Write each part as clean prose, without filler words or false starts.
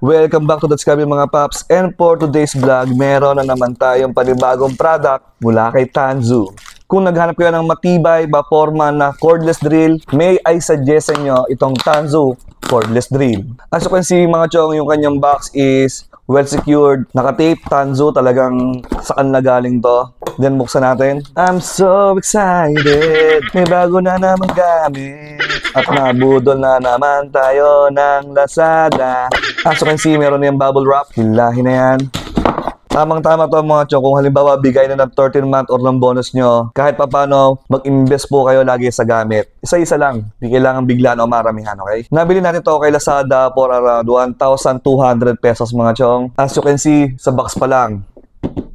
Welcome back to That's Kami mga paps. And for today's vlog, meron na naman tayong panibagong product mula kay Tanzu. Kung naghanap kayo ng matibay ba forma na cordless drill, may I suggest sa inyo itong Tanzu cordless drill. As you can see mga chong, yung kanyang box is well secured, naka-tape, Tanzu, talagang saan na galing to. Then buksan natin. I'm so excited, may bago na naman gamit. At nabudol na naman tayo ng Lazada. As you can see, meron na yung bubble wrap. Hilahin na yan. Tamang-tama to mga chong. Kung halimbawa, bigay na ng 13-month or ng bonus nyo, kahit papano, mag-invest po kayo lagi sa gamit. Isa-isa lang. Hindi kailangan biglaan o maramihan, okay? Nabili natin to kay Lazada for around 1,200 pesos mga chong. As you can see, sa box pa lang,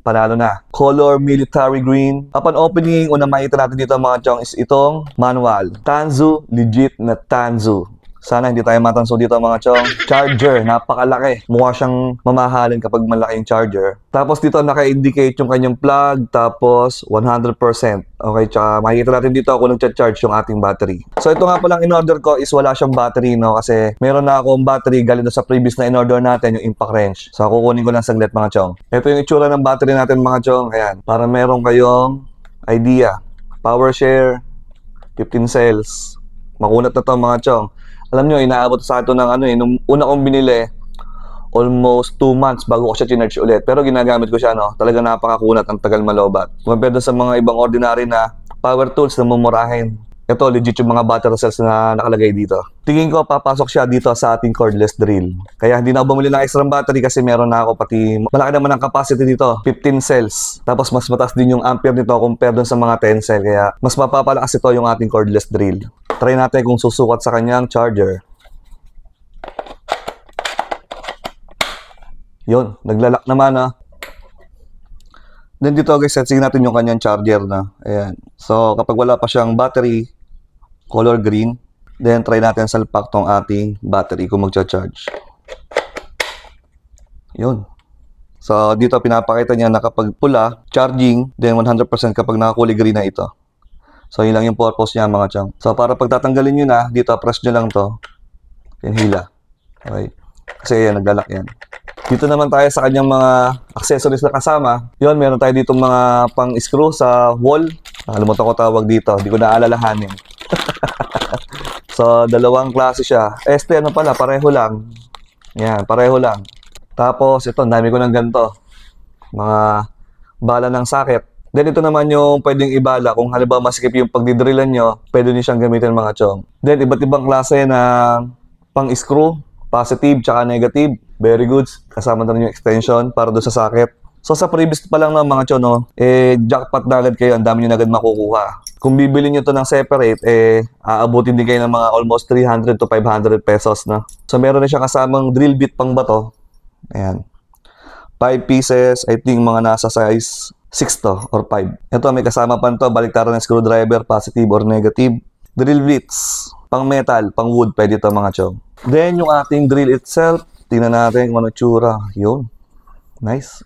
panalo na. Color military green. Upon opening, unang makita natin dito mga chong is itong manual. Tanzu, legit na Tanzu. Sana hindi tayo matanso dito mga chong. Charger, napakalaki. Mukha siyang mamahalin kapag malaki yung charger. Tapos dito naka-indicate yung kanyang plug. Tapos 100%. Okay, tsaka makikita natin dito kung nag-charge yung ating battery. So ito nga palang in-order ko is wala siyang battery, no? Kasi meron na akong battery galing sa previous na in-order natin, yung impact wrench. So kukunin ko lang saglit mga chong. Ito yung itsura ng battery natin mga chong. Ayan, para meron kayong idea. Power share, 15 cells. Makunat na to mga chong. Alam nyo, inaabot sa ito ng nung una kong binili, almost 2 months bago ko siya chinarge ulit. Pero ginagamit ko siya, no? Talaga napakakunat, ang tagal malobat. Compared sa mga ibang ordinary na power tools na mumurahin. Ito, legit yung mga battery cells na nakalagay dito. Tingin ko, papasok siya dito sa ating cordless drill. Kaya hindi na ako bumili ng extra battery kasi meron na ako pati, malaki naman ang capacity dito, 15 cells. Tapos mas mataas din yung ampere nito compared dun sa mga 10 cell. Kaya mas mapapalakas ito yung ating cordless drill. Try natin kung susukat sa kanyang charger. Yun, naglalak naman ha. Then dito guys, setting natin yung kanyang charger na. Ayan. So kapag wala pa siyang battery, color green, then try natin salpak tong ating battery kung magcha-charge. Yun. So dito pinapakita niya na kapag pula, charging, then 100% kapag nakakulay green na ito. So yun lang yung purpose niya mga chong. So para pagtatanggalin nyo na, dito press nyo lang to. Then hila. Okay. Kasi yan, naglalak yan. Dito naman tayo sa kanyang mga accessories na kasama. Yun, meron tayo dito mga pang-screw sa wall. Nakalimutan ko tawag dito. Hindi ko naalalahanin. So, dalawang klase siya. Este, ano pala, pareho lang. Yan, pareho lang. Tapos, ito, dami ko ng ganito. Mga bala ng socket. Then, ito naman yung pwedeng ibala. Kung halimbawa masikip yung pagdidrillan nyo, pwede nyo siyang gamitin mga chong. Then, iba't ibang klase na pang-screw. Positive, tsaka negative. Very good. Kasama na rin yung extension para doon sa socket. So sa previous pa lang ng mga chon, no, jackpot na agad kayo. Ang dami nyo na agad makukuha. Kung bibili nyo to ng separate, aabutin din kayo ng mga almost 300 to 500 pesos. No? So meron na siya kasamang drill bit pang bato. Ayan. 5 pieces. I think mga nasa size 6 to or 5. Ito may kasama pa nito. Baliktaran ng screwdriver, positive or negative. Drill bits. Pang metal, pang wood. Pwede ito mga chon. Then yung ating drill itself. Tingnan natin kung ano tsura. Yun. Nice.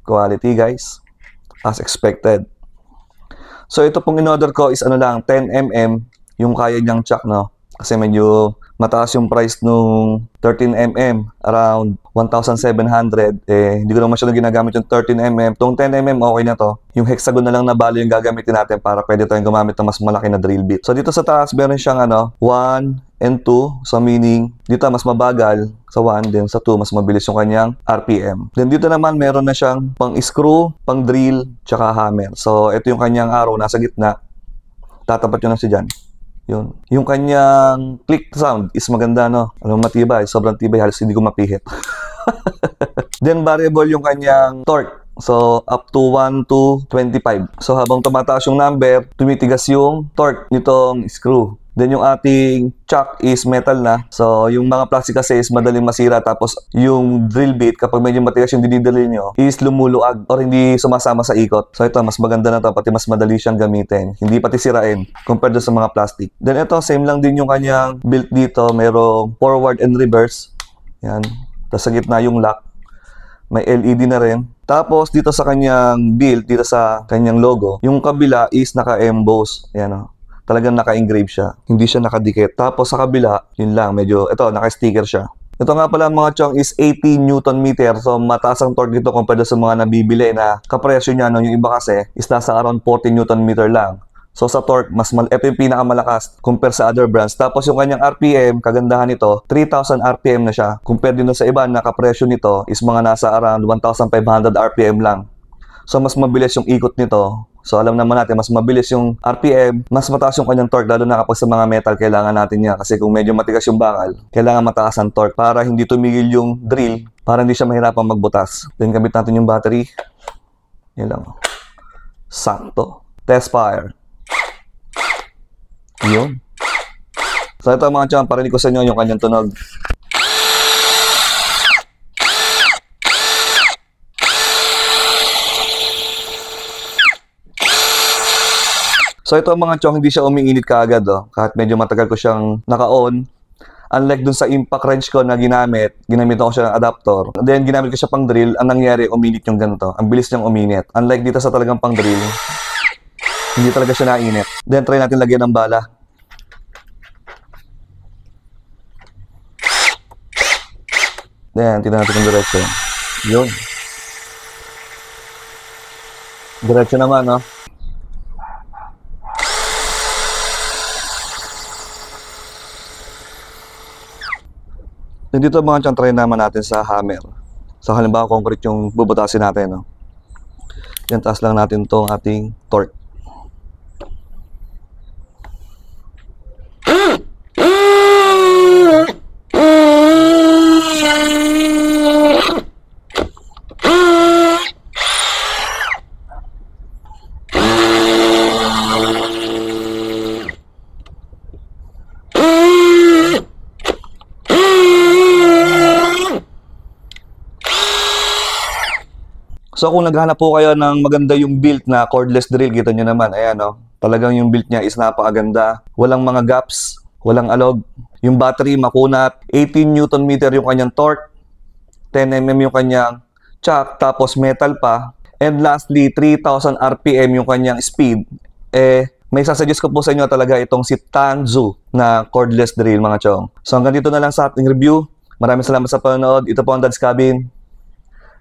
Quality guys. As expected. So ito pong in-order ko is ano lang, 10mm yung kaya niyang chuck, no? Kasi medyo mataas yung price nung 13mm. Around 1,700. Hindi ko naman masyadong ginagamit yung 13mm. Itong 10mm okay na to. Yung hexagon na lang na balo yung gagamitin natin para pwede tayong gumamit ng mas malaki na drill bit. So dito sa taas meron siyang 1 and 2. So meaning dito mas mabagal sa 1, then sa 2 mas mabilis yung kanyang RPM. Then dito naman meron na siyang pang screw, pang drill, tsaka hammer. So ito yung kanyang arrow nasa gitna. Tatapat yun na si dyan. Yun. Yung kanyang click sound is maganda, no? Ano, matibay. Sobrang tibay. Halos hindi ko mapihit. Then variable yung kanyang torque. So, up to 1 to 25. So, habang tumataas yung number, tumitigas yung torque nitong screw. Then, yung ating chuck is metal na. So, yung mga plastic kasi is madaling masira. Tapos, yung drill bit, kapag medyo matigas yung dinidali nyo, is lumuluag or hindi sumasama sa ikot. So, ito, mas maganda na to. Pati mas madali siyang gamitin. Hindi pati sirain compared sa mga plastic. Then, ito, same lang din yung kanyang built dito. Merong forward and reverse. Yan. Tapos, sa gitna yung lock. May LED na rin. Tapos, dito sa kanyang build, dito sa kanyang logo, yung kabila is naka-emboss. Ayan o. Talagang naka-engrave siya. Hindi siya nakadikit. Tapos sa kabila, yun lang, medyo, ito, naka-sticker siya. Ito nga pala mga chong is 80 Newton meter. So mataas ang torque dito compared sa mga nabibili na kapresyo niya. No? Yung iba kasi is nasa around 40 Newton meter lang. So sa torque, ito yung pinakamalakas compare sa other brands. Tapos yung kanyang RPM, kagandahan nito, 3,000 RPM na siya. Compare din sa iba na kapresyo nito is mga nasa around 1,500 RPM lang. So mas mabilis yung ikot nito. So alam naman natin, mas mabilis yung RPM, mas mataas yung kanyang torque, lalo na kapag sa mga metal, kailangan natin yan. Kasi kung medyo matigas yung bakal, kailangan mataas ang torque para hindi tumigil yung drill, para hindi siya mahirapang magbutas. Then kabit natin yung battery. Yan lang. Sakto. Test fire. Yun. So ito mga chong, parinig ko sa inyo yung kanyang tunog. So ito mga chong, hindi siya umiinit kaagad kahit medyo matagal ko siyang naka-on. Unlike dun sa impact wrench ko na ginamit ko siya ng adapter. Then ginamit ko siya pang drill, ang nangyari, uminit yung ganito. Ang bilis niyang uminit. Unlike dito sa talagang pang drill, hindi talaga siya nainit. Then try natin lagyan ng bala. Then tingnan natin yung diretso. Yun. Diretso naman, no? Then dito mga chong, try naman natin sa hammer. So halimbawa concrete yung bubutasin natin, no? Yan, taas lang natin tong ating torque. So kung naghahanap po kayo ng maganda yung build na cordless drill, kita nyo naman, ayan talagang yung build niya is napakaganda. Walang mga gaps, walang alog. Yung battery makunat, 18 Newton meter yung kanyang torque, 10 mm yung kanyang chuck, tapos metal pa. And lastly, 3,000 RPM yung kanyang speed. May sasuggest ko po sa inyo talaga itong si Tanzu na cordless drill mga chong. So hanggang dito na lang sa ating review. Maraming salamat sa panonood. Ito po ang Dad's Cabin.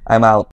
I'm out.